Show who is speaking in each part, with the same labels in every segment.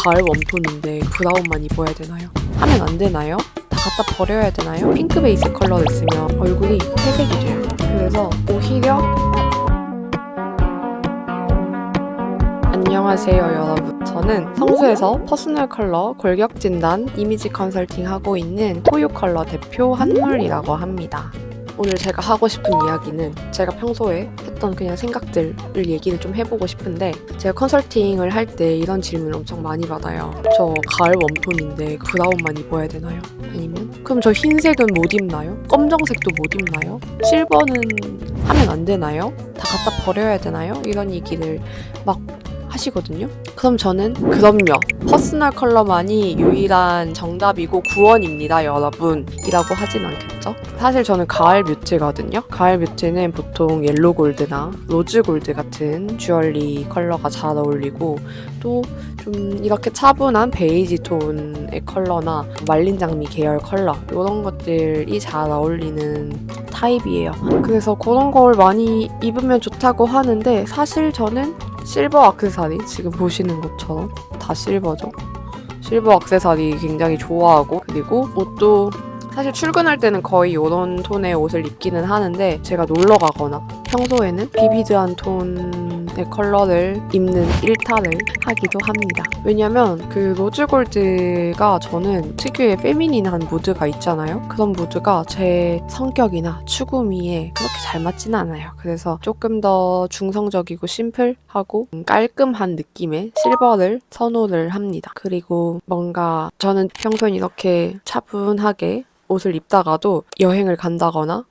Speaker 1: 가을 웜톤인데 브라운만 입어야 되나요? 하면 안 되나요? 다 갖다 버려야 되나요? 핑크 베이스 컬러를 쓰면 얼굴이 회색이 돼요. 그래서 오히려 안녕하세요 여러분. 저는 성수에서 퍼스널 컬러 골격 진단 이미지 컨설팅 하고 있는 코유 컬러 대표 한물이라고 합니다. 오늘 제가 하고 싶은 이야기는 제가 평소에 했던 그냥 생각들을 얘기를 좀 해보고 싶은데, 제가 컨설팅을 할 때 이런 질문을 엄청 많이 받아요. 저 가을 웜톤인데 브라운만 입어야 되나요? 아니면 그럼 저 흰색은 못 입나요? 검정색도 못 입나요? 실버는 하면 안 되나요? 다 갖다 버려야 되나요? 이런 얘기를 막 하시거든요. 그럼 저는 그럼요, 퍼스널 컬러만이 유일한 정답이고 구원입니다 여러분 이라고 하진 않겠죠. 사실 저는 가을 뮤트거든요. 가을 뮤트는 보통 옐로 골드나 로즈 골드 같은 주얼리 컬러가 잘 어울리고, 또 좀 이렇게 차분한 베이지 톤의 컬러나 말린 장미 계열 컬러 이런 것들이 잘 어울리는 타입이에요. 그래서 그런 걸 많이 입으면 좋다고 하는데, 사실 저는 실버 액세서리, 지금 보시는 것처럼 다 실버죠. 실버 액세서리 굉장히 좋아하고, 그리고 옷도 사실 출근할 때는 거의 이런 톤의 옷을 입기는 하는데, 제가 놀러 가거나 평소에는 비비드한 톤의 컬러를 입는 일탈을 하기도 합니다. 왜냐면 그 로즈 골드가 저는 특유의 페미닌한 무드가 있잖아요. 그런 무드가 제 성격이나 추구미에 그렇게 잘 맞지는 않아요. 그래서 조금 더 중성적이고 심플하고 깔끔한 느낌의 실버를 선호를 합니다. 그리고 뭔가 저는 평소에 이렇게 차분하게 옷을 입다가도 여행을 간다거나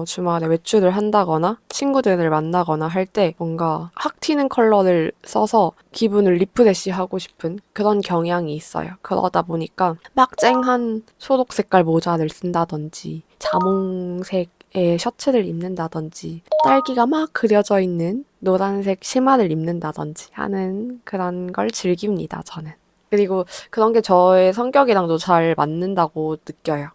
Speaker 1: 주말에 외출을 한다거나 친구들을 만나거나 할 때 뭔가 확 튀는 컬러를 써서 기분을 리프레시하고 싶은 그런 경향이 있어요. 그러다 보니까 막 쨍한 초록 색깔 모자를 쓴다든지 자몽색의 셔츠를 입는다든지 딸기가 막 그려져 있는 노란색 치마를 입는다든지 하는 그런 걸 즐깁니다, 저는. 그리고 그런 게 저의 성격이랑도 잘 맞는다고 느껴요.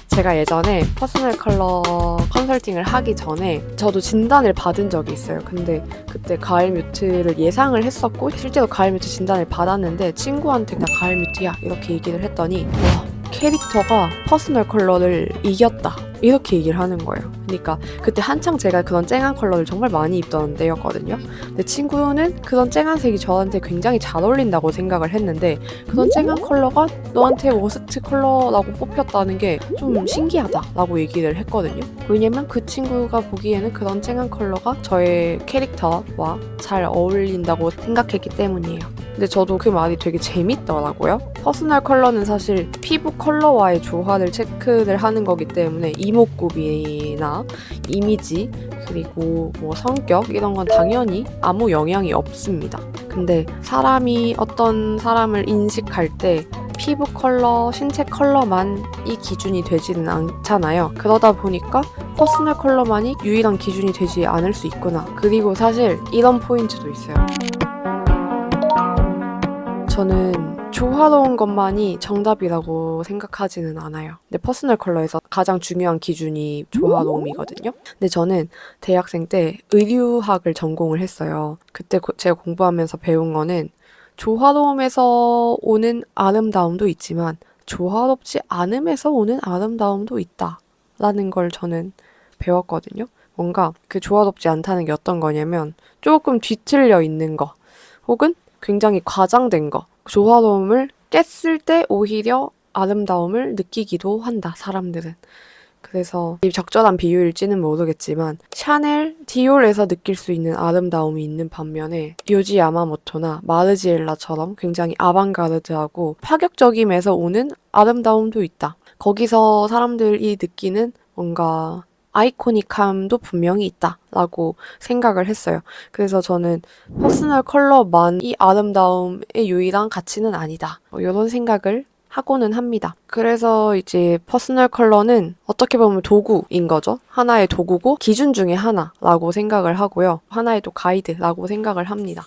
Speaker 1: 제가 예전에 퍼스널 컬러 컨설팅을 하기 전에 저도 진단을 받은 적이 있어요. 근데 그때 가을 뮤트를 예상을 했었고 실제로 가을 뮤트 진단을 받았는데, 친구한테 나 가을 뮤트야 이렇게 얘기를 했더니 와, 캐릭터가 퍼스널 컬러를 이겼다 이렇게 얘기를 하는 거예요. 그러니까 그때 한창 제가 그런 쨍한 컬러를 정말 많이 입던 때였거든요. 근데 친구는 그런 쨍한 색이 저한테 굉장히 잘 어울린다고 생각을 했는데, 그런 쨍한 컬러가 너한테 워스트 컬러라고 뽑혔다는 게 좀 신기하다라고 얘기를 했거든요. 왜냐면 그 친구가 보기에는 그런 쨍한 컬러가 저의 캐릭터와 잘 어울린다고 생각했기 때문이에요. 근데 저도 그 말이 되게 재밌더라고요. 퍼스널 컬러는 사실 피부 컬러와의 조화를 체크를 하는 거기 때문에 이목구비나 이미지 그리고 뭐 성격 이런 건 당연히 아무 영향이 없습니다. 근데 사람이 어떤 사람을 인식할 때 피부 컬러, 신체 컬러만 이 기준이 되지는 않잖아요. 그러다 보니까 퍼스널 컬러만이 유일한 기준이 되지 않을 수 있구나. 그리고 사실 이런 포인트도 있어요. 저는 조화로운 것만이 정답이라고 생각하지는 않아요. 근데 퍼스널 컬러에서 가장 중요한 기준이 조화로움이거든요. 근데 저는 대학생 때 의류학을 전공을 했어요. 그때 제가 공부하면서 배운 거는 조화로움에서 오는 아름다움도 있지만 조화롭지 않음에서 오는 아름다움도 있다라는 걸 저는 배웠거든요. 뭔가 그 조화롭지 않다는 게 어떤 거냐면 조금 뒤틀려 있는 거 혹은 굉장히 과장된 거, 조화로움을 깼을 때 오히려 아름다움을 느끼기도 한다, 사람들은. 그래서 이 적절한 비유일지는 모르겠지만 샤넬, 디올에서 느낄 수 있는 아름다움이 있는 반면에 류지 야마모토나 마르지엘라처럼 굉장히 아방가르드하고 파격적임에서 오는 아름다움도 있다. 거기서 사람들이 느끼는 뭔가 아이코닉함도 분명히 있다라고 생각을 했어요. 그래서 저는 퍼스널 컬러만 이 아름다움의 유일한 가치는 아니다, 이런 생각을 하고는 합니다. 그래서 이제 퍼스널 컬러는 어떻게 보면 도구인 거죠. 하나의 도구고 기준 중에 하나라고 생각을 하고요. 하나의 또 가이드라고 생각을 합니다.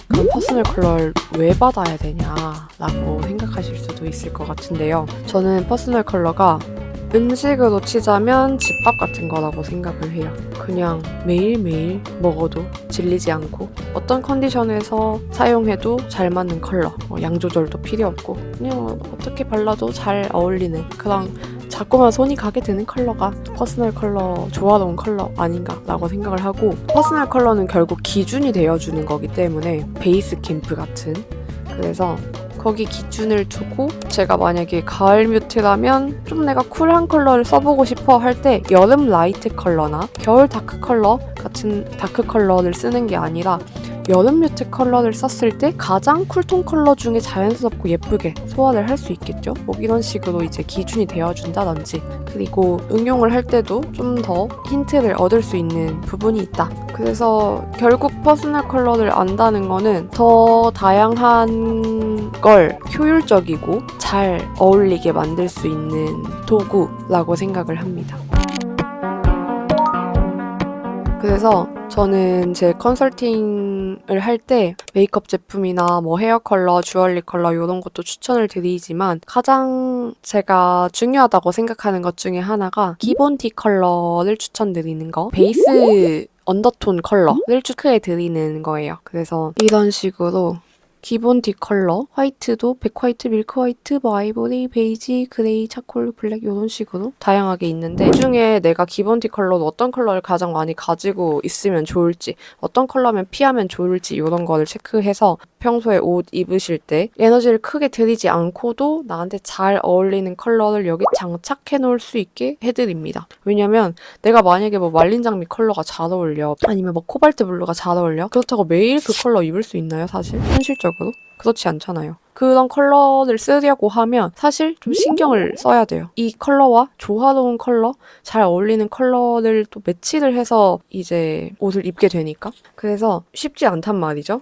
Speaker 1: 그럼 퍼스널 컬러를 왜 받아야 되냐라고 생각하실 수도 있을 것 같은데요. 저는 퍼스널 컬러가 음식으로 치자면 집밥 같은 거라고 생각을 해요. 그냥 매일매일 먹어도 질리지 않고 어떤 컨디션에서 사용해도 잘 맞는 컬러, 양 조절도 필요 없고 그냥 어떻게 발라도 잘 어울리는 그런 자꾸만 손이 가게 되는 컬러가 퍼스널 컬러, 조화로운 컬러 아닌가라고 생각을 하고, 퍼스널 컬러는 결국 기준이 되어주는 거기 때문에 베이스 캠프 같은, 그래서 거기 기준을 두고 제가 만약에 가을 뮤트라면 좀 내가 쿨한 컬러를 써보고 싶어 할 때 여름 라이트 컬러나 겨울 다크 컬러 같은 다크 컬러를 쓰는 게 아니라 여름 뮤트 컬러를 썼을 때 가장 쿨톤 컬러 중에 자연스럽고 예쁘게 소화를 할 수 있겠죠? 뭐 이런 식으로 이제 기준이 되어준다든지, 그리고 응용을 할 때도 좀 더 힌트를 얻을 수 있는 부분이 있다. 그래서 결국 퍼스널 컬러를 안다는 거는 더 다양한 걸 효율적이고 잘 어울리게 만들 수 있는 도구라고 생각을 합니다. 그래서 저는 제 컨설팅을 할 때 메이크업 제품이나 뭐 헤어 컬러, 주얼리 컬러 이런 것도 추천을 드리지만 가장 제가 중요하다고 생각하는 것 중에 하나가 기본 티 컬러를 추천드리는 거, 베이스 언더톤 컬러를 체크해 드리는 거예요. 그래서 이런 식으로 기본 티 컬러, 화이트도 백화이트, 밀크 화이트, 뭐 아이보리, 베이지, 그레이, 차콜, 블랙 이런 식으로 다양하게 있는데, 그중에 내가 기본 티 컬러로 어떤 컬러를 가장 많이 가지고 있으면 좋을지, 어떤 컬러면 피하면 좋을지 이런 거를 체크해서 평소에 옷 입으실 때 에너지를 크게 들이지 않고도 나한테 잘 어울리는 컬러를 여기 장착해 놓을 수 있게 해드립니다. 왜냐면 내가 만약에 뭐 말린 장미 컬러가 잘 어울려, 아니면 뭐 코발트 블루가 잘 어울려, 그렇다고 매일 그 컬러 입을 수 있나요? 사실 현실적으로 그렇지 않잖아요. 그런 컬러를 쓰려고 하면 사실 좀 신경을 써야 돼요. 이 컬러와 조화로운 컬러, 잘 어울리는 컬러를 또 매치를 해서 이제 옷을 입게 되니까. 그래서 쉽지 않단 말이죠.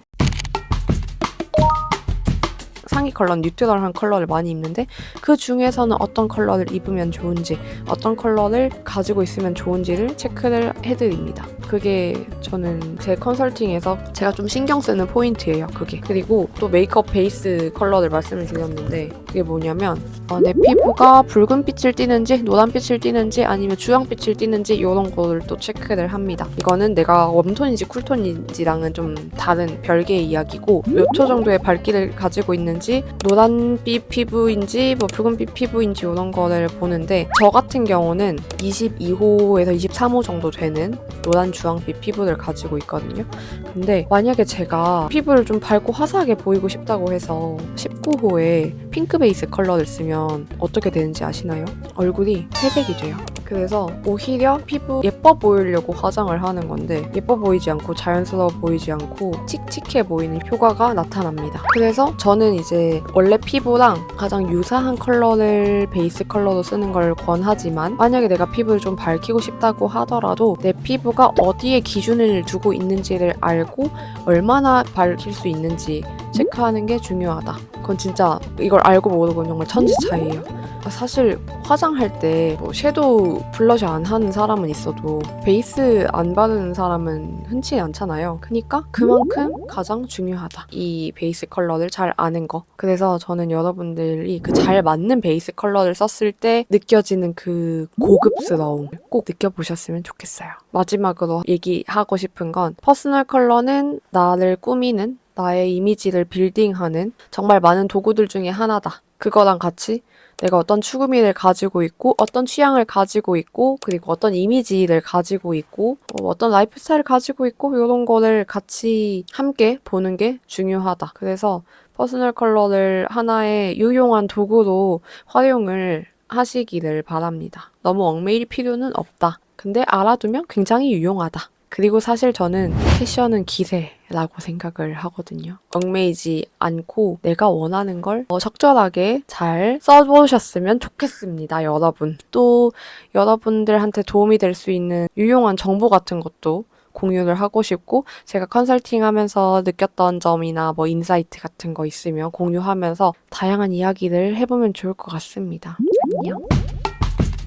Speaker 1: 상의 컬러는 뉴트럴한 컬러를 많이 입는데 그 중에서는 어떤 컬러를 입으면 좋은지, 어떤 컬러를 가지고 있으면 좋은지를 체크를 해드립니다. 그게 저는 제 컨설팅에서 제가 좀 신경 쓰는 포인트예요. 그게. 그리고 또 메이크업 베이스 컬러를 말씀을 드렸는데 그게 뭐냐면 내 피부가 붉은빛을 띠는지 노란빛을 띠는지 아니면 주황빛을 띠는지 이런 거를 또 체크를 합니다. 이거는 내가 웜톤인지 쿨톤인지랑은 좀 다른 별개의 이야기고, 몇 초 정도의 밝기를 가지고 있는지, 노란빛 피부인지 뭐 붉은빛 피부인지 이런 거를 보는데, 저 같은 경우는 22호에서 23호 정도 되는 노란 주황빛 피부를 가지고 있거든요. 근데 만약에 제가 피부를 좀 밝고 화사하게 보이고 싶다고 해서 19호에 핑크 베이스 컬러를 쓰면 어떻게 되는지 아시나요? 얼굴이 회색이 돼요. 그래서 오히려 피부 예뻐 보이려고 화장을 하는 건데 예뻐 보이지 않고 자연스러워 보이지 않고 칙칙해 보이는 효과가 나타납니다. 그래서 저는 이제 원래 피부랑 가장 유사한 컬러를 베이스 컬러로 쓰는 걸 권하지만, 만약에 내가 피부를 좀 밝히고 싶다고 하더라도 내 피부가 어디에 기준을 두고 있는지를 알고 얼마나 밝힐 수 있는지 체크하는 게 중요하다. 그건 진짜 이걸 알고 모르고는 정말 천지 차이예요. 사실 화장할 때 뭐 섀도우 블러셔 안 하는 사람은 있어도 베이스 안 바르는 사람은 흔치 않잖아요. 그러니까 그만큼 가장 중요하다, 이 베이스 컬러를 잘 아는 거. 그래서 저는 여러분들이 그 잘 맞는 베이스 컬러를 썼을 때 느껴지는 그 고급스러움 꼭 느껴보셨으면 좋겠어요. 마지막으로 얘기하고 싶은 건, 퍼스널 컬러는 나를 꾸미는, 나의 이미지를 빌딩하는 정말 많은 도구들 중에 하나다. 그거랑 같이 내가 어떤 추구미를 가지고 있고, 어떤 취향을 가지고 있고, 그리고 어떤 이미지를 가지고 있고, 어떤 라이프 스타일을 가지고 있고, 이런 거를 같이 함께 보는 게 중요하다. 그래서 퍼스널 컬러를 하나의 유용한 도구로 활용을 하시기를 바랍니다. 너무 얽매일 필요는 없다. 근데 알아두면 굉장히 유용하다. 그리고 사실 저는 패션은 기세라고 생각을 하거든요. 얽매이지 않고 내가 원하는 걸 적절하게 잘 써보셨으면 좋겠습니다, 여러분. 또 여러분들한테 도움이 될 수 있는 유용한 정보 같은 것도 공유를 하고 싶고, 제가 컨설팅 하면서 느꼈던 점이나 뭐 인사이트 같은 거 있으면 공유하면서 다양한 이야기를 해보면 좋을 것 같습니다. 안녕.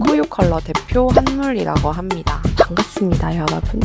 Speaker 1: 코유 컬러 대표 한물이라고 합니다. 반갑습니다, 여러분.